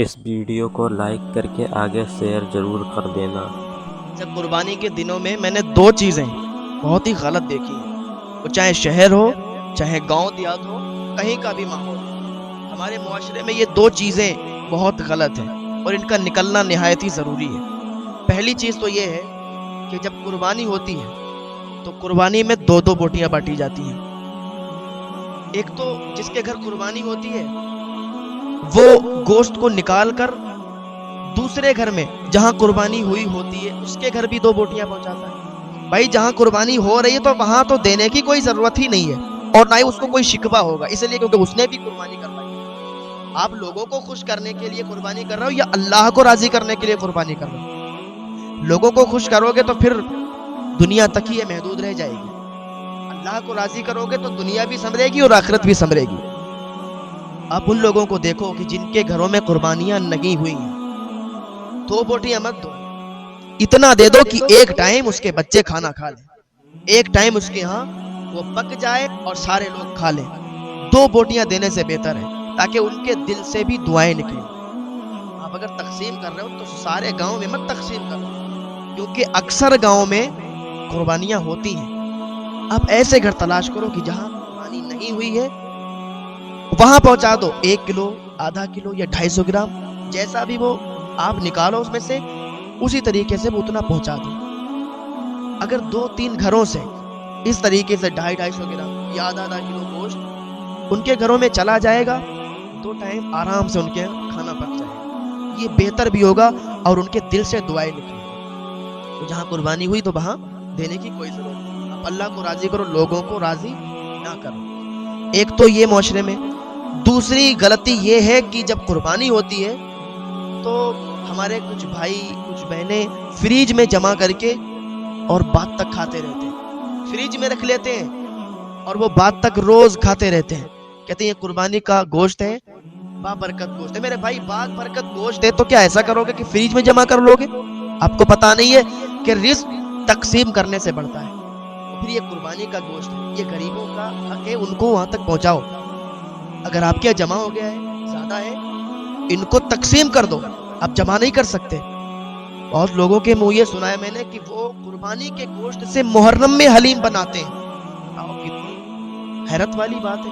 اس video کو like کر کے آگے شیئر ضرور کر دینا۔ جب قربانی کے دنوں میں نے دو چیزیں بہت ہی غلط دیکھی ہیں، وہ چاہے شہر ہو چاہے گاؤں دیہات ہو، کہیں کا بھی ماحول ہو، ہمارے معاشرے میں یہ دو چیزیں بہت غلط ہیں اور ان کا نکلنا نہایت ہی ضروری ہے۔ پہلی چیز تو یہ ہے کہ جب قربانی ہوتی ہے تو قربانی میں دو دو بوٹیاں بانٹی جاتی ہیں۔ ایک تو جس کے گھر قربانی ہوتی ہے وہ گوشت کو نکال کر دوسرے گھر میں جہاں قربانی ہوئی ہوتی ہے اس کے گھر بھی دو بوٹیاں پہنچاتا ہے۔ بھائی جہاں قربانی ہو رہی ہے تو وہاں تو دینے کی کوئی ضرورت ہی نہیں ہے اور نہ ہی اس کو کوئی شکوہ ہوگا، اس لیے کیونکہ اس نے بھی قربانی کروائی۔ آپ لوگوں کو خوش کرنے کے لیے قربانی کر رہے ہو یا اللہ کو راضی کرنے کے لیے قربانی کر رہے ہو؟ لوگوں کو خوش کرو گے تو پھر دنیا تک ہی یہ محدود رہ جائے گی، اللہ کو راضی کرو گے تو دنیا بھی سنورے گی اور آخرت بھی سنورے گی۔ آپ ان لوگوں کو دیکھو کہ جن کے گھروں میں قربانیاں نہیں ہوئی ہیں، دو بوٹیاں مت دو، اتنا دے دو کہ ایک ٹائم اس کے بچے کھانا کھا لیں، ایک ٹائم اس کے ہاں وہ پک جائے اور سارے لوگ کھا لیں۔ دو بوٹیاں دینے سے بہتر ہے تاکہ ان کے دل سے بھی دعائیں نکلیں۔ آپ اگر تقسیم کر رہے ہو تو سارے گاؤں میں مت تقسیم کرو، کیونکہ اکثر گاؤں میں قربانیاں ہوتی ہیں۔ آپ ایسے گھر تلاش کرو کہ جہاں قربانی نہیں ہوئی ہے وہاں پہنچا دو، 1 کلو، آدھا کلو یا 250 گرام، جیسا بھی وہ آپ نکالو اس میں سے اسی طریقے سے وہ اتنا پہنچا دو۔ اگر 2-3 گھروں سے اس طریقے سے 250 گرام یا آدھا کلو گوشت ان کے گھروں میں چلا جائے گا، 2 ٹائم آرام سے ان کے کھانا پک جائے گا، یہ بہتر بھی ہوگا اور ان کے دل سے دعائیں نکلیں گی۔ جہاں قربانی ہوئی تو وہاں دینے کی کوئی ضرورت نہیں، آپ اللہ کو راضی کرو، لوگوں کو راضی نہ کرو۔ ایک تو یہ معاشرے میں، دوسری غلطی یہ ہے کہ جب قربانی ہوتی ہے تو ہمارے کچھ بھائی کچھ بہنیں فریج میں جمع کر کے اور بعد تک کھاتے رہتے ہیں، فریج میں رکھ لیتے ہیں اور وہ بعد تک روز کھاتے رہتے ہیں، کہتے ہیں یہ قربانی کا گوشت ہے، با برکت گوشت ہے۔ میرے بھائی با برکت گوشت ہے تو کیا ایسا کرو گے کہ فریج میں جمع کر لو گے؟ آپ کو پتا نہیں ہے کہ رزق تقسیم کرنے سے بڑھتا ہے۔ پھر یہ قربانی کا گوشت ہے، یہ غریبوں کا حق ہے، ان کو وہاں تک پہنچاؤ۔ اگر آپ کے یہاں جمع ہو گیا ہے، زیادہ ہے، ان کو تقسیم کر دو، آپ جمع نہیں کر سکتے۔ بہت لوگوں کے منہ یہ سنا ہے میں نے کہ وہ قربانی کے گوشت سے محرم میں حلیم بناتے ہیں۔ کتنی حیرت والی بات ہے،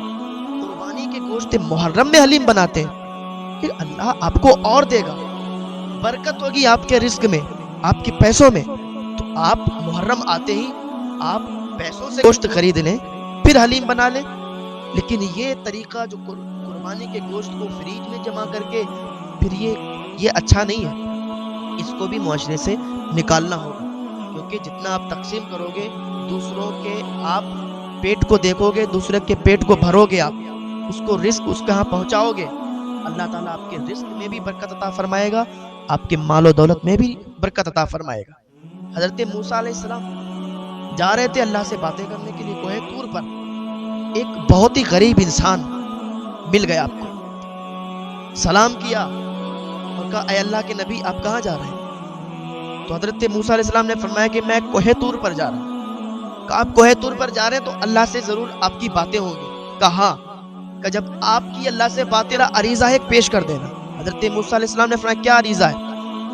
قربانی کے گوشت سے محرم میں حلیم بناتے ہیں۔ پھر اللہ آپ کو اور دے گا، برکت ہوگی آپ کے رزق میں، آپ کے پیسوں میں، تو آپ محرم آتے ہی آپ پیسوں سے گوشت خرید لیں پھر حلیم بنا لیں۔ لیکن یہ طریقہ جو قربانی کے گوشت کو فریج میں جمع کر کے پھر یہ اچھا نہیں ہے، اس کو بھی معاشرے سے نکالنا ہوگا، کیونکہ جتنا آپ تقسیم کرو گے دوسروں کے آپ پیٹ کو دیکھو گے، دوسرے کے پیٹ کو بھرو گے، آپ اس کو رزق اس کے ہاں پہنچاؤ گے، اللہ تعالیٰ آپ کے رزق میں بھی برکت عطا فرمائے گا، آپ کے مال و دولت میں بھی برکت عطا فرمائے گا۔ حضرت موسیٰ علیہ السلام جا رہے تھے اللہ سے باتیں کرنے کے لیے کوہ طور پر، ایک بہت ہی غریب انسان مل گیا، آپ کو سلام کیا اور کہا اے اللہ کے نبی آپ کہاں جا رہے ہیں؟ تو حضرت موسیٰ علیہ السلام نے فرمایا کہ میں کوہ طور پر جا رہا ہوں۔ کہا آپ کوہ طور پر جا رہے ہیں تو اللہ سے ضرور آپ کی باتیں ہوں گی؟ کہا ہاں۔ کہ جب آپ کی اللہ سے بات، تیرا عریضہ ایک پیش کر دینا۔ حضرت موسیٰ علیہ السلام نے فرمایا کیا عریضہ ہے؟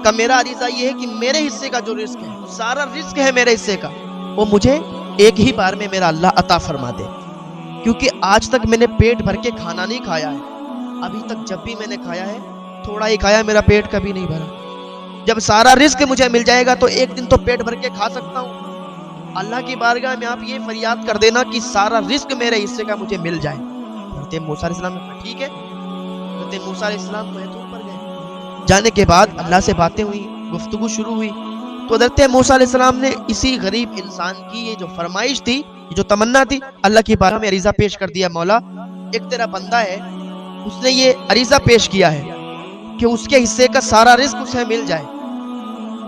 کہ میرا عریضہ یہ ہے کہ میرے حصے کا جو رزق ہے، سارا رزق ہے میرے حصے کا، وہ مجھے ایک ہی بار میں میرا اللہ عطا فرما دے، کیونکہ آج تک میں نے پیٹ بھر کے کھانا نہیں کھایا ہے، ابھی تک جب بھی میں نے کھایا ہے تھوڑا ہی کھایا، میرا پیٹ کبھی نہیں بھرا۔ جب سارا رزق مجھے مل جائے گا تو ایک دن تو پیٹ بھر کے کھا سکتا ہوں۔ اللہ کی بارگاہ میں آپ یہ فریاد کر دینا کہ سارا رزق میرے حصے کا مجھے مل جائے۔ حضرت موسیٰ علیہ السلام نے کہا ٹھیک ہے۔ حضرت موسیٰ علیہ السلام کوہ طور پر گئے، جانے کے بعد اللہ سے باتیں ہوئی، گفتگو شروع ہوئی، تو حضرت موسیٰ علیہ السلام نے اسی غریب انسان کی یہ جو فرمائش تھی، یہ جو تمنا تھی، اللہ کی بارگاہ میں عریضہ پیش کر دیا، مولا ایک تیرا بندہ ہے، اس نے یہ عریضہ پیش کیا ہے کہ اس کے حصے کا سارا رزق اسے مل جائے،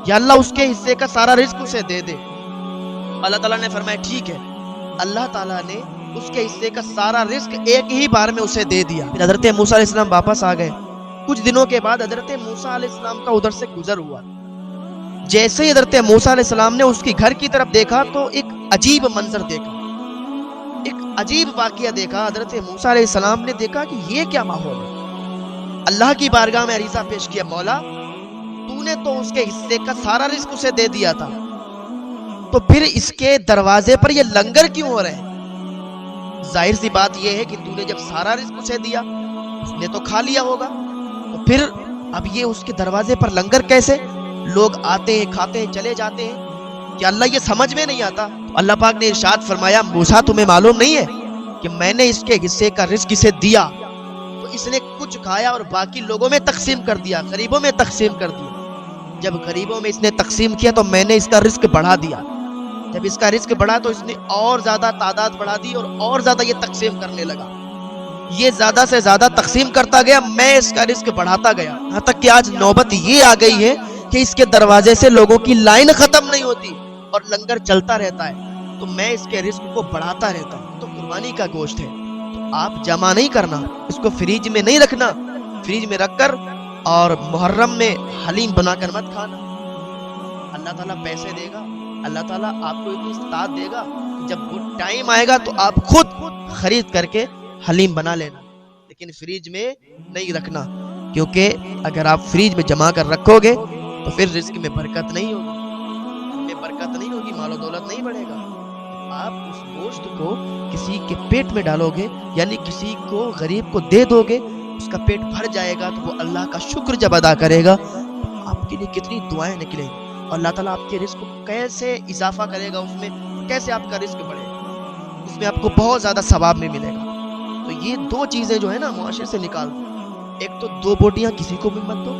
یا اللہ اس کے حصے کا سارا رزق اسے دے دے۔ اللہ تعالیٰ نے فرمایا ٹھیک ہے۔ اللہ تعالیٰ نے اس کے حصے کا سارا رزق ایک ہی بار میں اسے دے دیا۔ پھر حضرت موسیٰ علیہ السلام واپس آ گئے۔ کچھ دنوں کے بعد حضرت موسیٰ علیہ السلام کا ادھر سے گزر ہوا، جیسے ہی حضرت موسیٰ علیہ السلام نے اس کی گھر کی طرف دیکھا تو ایک عجیب منظر دیکھا، ایک عجیب واقعہ دیکھا۔ حضرت موسیٰ علیہ السلام نے دیکھا کہ یہ کیا ماحول ہے، اللہ کی بارگاہ میں عریضہ پیش کیا، مولا تو نے تو اس کے حصے کا سارا رزق اسے دے دیا تھا، تو پھر اس کے دروازے پر یہ لنگر کیوں ہو رہے ہیں؟ ظاہر سی بات یہ ہے کہ تو نے جب سارا رزق اسے دیا اس نے تو کھا لیا ہوگا، تو پھر اب یہ اس کے دروازے پر لنگر کیسے؟ لوگ آتے ہیں کھاتے ہیں چلے جاتے ہیں، کہ اللہ یہ سمجھ میں نہیں آتا؟ تو اللہ پاک نے ارشاد فرمایا، موسیٰ تمہیں معلوم نہیں ہے کہ میں نے اس کے حصے کا رزق اسے دیا تو اس نے کچھ کھایا اور باقی لوگوں میں تقسیم کر دیا، غریبوں میں تقسیم کر دیا۔ جب غریبوں میں اس نے تقسیم کیا تو میں نے اس کا رزق بڑھا دیا، جب اس کا رزق بڑھا تو اس نے اور زیادہ تعداد بڑھا دی اور زیادہ یہ تقسیم کرنے لگا، یہ زیادہ سے زیادہ تقسیم کرتا گیا، میں اس کا رزق بڑھاتا گیا، یہاں تک کہ آج نوبت یہ آ گئی ہے کہ اس کے دروازے سے لوگوں کی لائن ختم نہیں ہوتی اور لنگر چلتا رہتا ہے، تو میں اس کے رزق کو بڑھاتا رہتا ہوں۔ تو قربانی کا گوشت ہے تو آپ جمع نہیں کرنا، اس کو فریج میں نہیں رکھنا، فریج میں رکھ کر اور محرم میں حلیم بنا کر مت کھانا۔ اللہ تعالیٰ پیسے دے گا، اللہ تعالیٰ آپ کو اتنی استعداد دے گا، جب وہ ٹائم آئے گا تو آپ خود خرید کر کے حلیم بنا لینا، لیکن فریج میں نہیں رکھنا، کیونکہ اگر آپ فریج میں جما کر رکھو گے تو پھر رزق میں برکت نہیں ہوگی، میں برکت نہیں ہوگی، مال و دولت نہیں بڑھے گا۔ آپ اس گوشت کو کسی کے پیٹ میں ڈالو گے، یعنی کسی کو غریب کو دے دو گے، اس کا پیٹ بھر جائے گا تو وہ اللہ کا شکر جب ادا کرے گا آپ کے لیے کتنی دعائیں نکلیں گی، اور اللہ تعالیٰ آپ کے رزق کو کیسے اضافہ کرے گا، اس میں کیسے آپ کا رزق بڑھے گا، اس میں آپ کو بہت زیادہ ثواب میں ملے گا۔ تو یہ دو چیزیں جو ہے نا معاشرے سے نکال دو، ایک تو 2 بوٹیاں کسی کو بھی مت دو،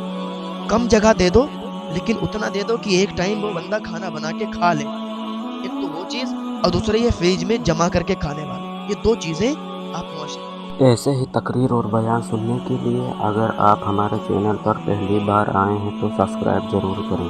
کم جگہ دے دو لیکن اتنا دے دو کہ ایک ٹائم وہ بندہ کھانا بنا کے کھا لے، ایک تو وہ چیز، اور دوسرے یہ فریج میں جمع کر کے کھانے والا، یہ 2 چیزیں آپ معاشرے۔ ایسے ہی تقریر اور بیان سننے کے لیے اگر آپ ہمارے چینل پر پہلی بار آئے ہیں تو سبسکرائب ضرور کریں۔